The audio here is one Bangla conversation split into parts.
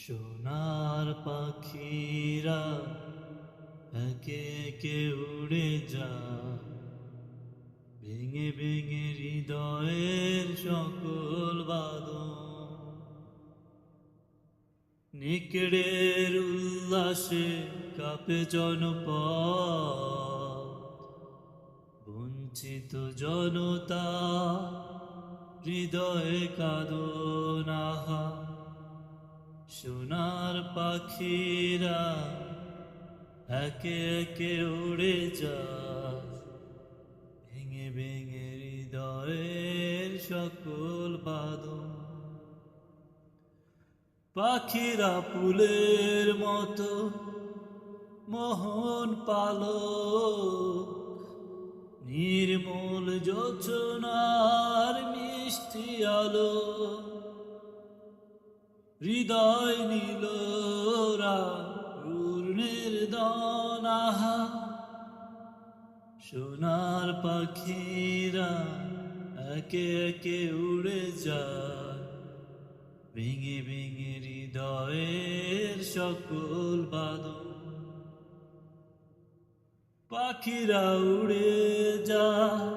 সোনার পাখিরা একে একে উড়ে যা, ভেঙে ভেঙে হৃদয়ের সকল বাঁধন। নিকড়ের উল্লাসে কাঁপে জনপদ, বঞ্চিত জনতা হৃদয়ে কাঁদনাহা। সোনার পাখিরা একে একে উড়ে যায়, ভেঙে ভেঙে হৃদয়ের সকল বাঁধন। পাখিরা ফুলের মতো মোহন পালক, নির্মল যোচনার মিষ্টি আলো, হৃদয় নীলরা পূর্ণের দনাহা। সোনার পাখিরা একে একে উড়ে যায়, ভেঙে ভেঙে হৃদয়ের সকল বাঁধন। পাখিরা উড়ে যায়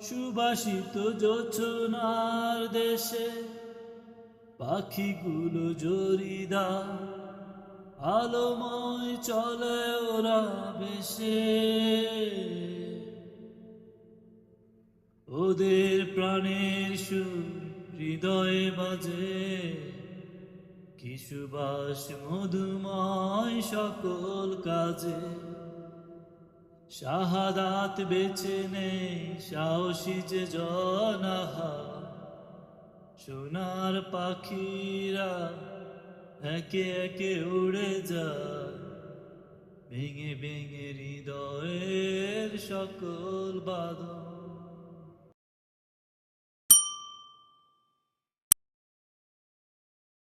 সুবাসিত যোচনার দেশে, পাখিগুলো জরিদা আলোময় চলে ওরা বেশে। ওদের প্রাণের সুর হৃদয়ে বাজে, কি সুবাস মধুময় সকল কাজে। শাহাদাত বেছে নেই সাহসী যে জনাহা, সোনার পাখিরা একে একে উড়ে যায়, ভেঙে ভেঙে হৃদয়ের সকল বাঁধন।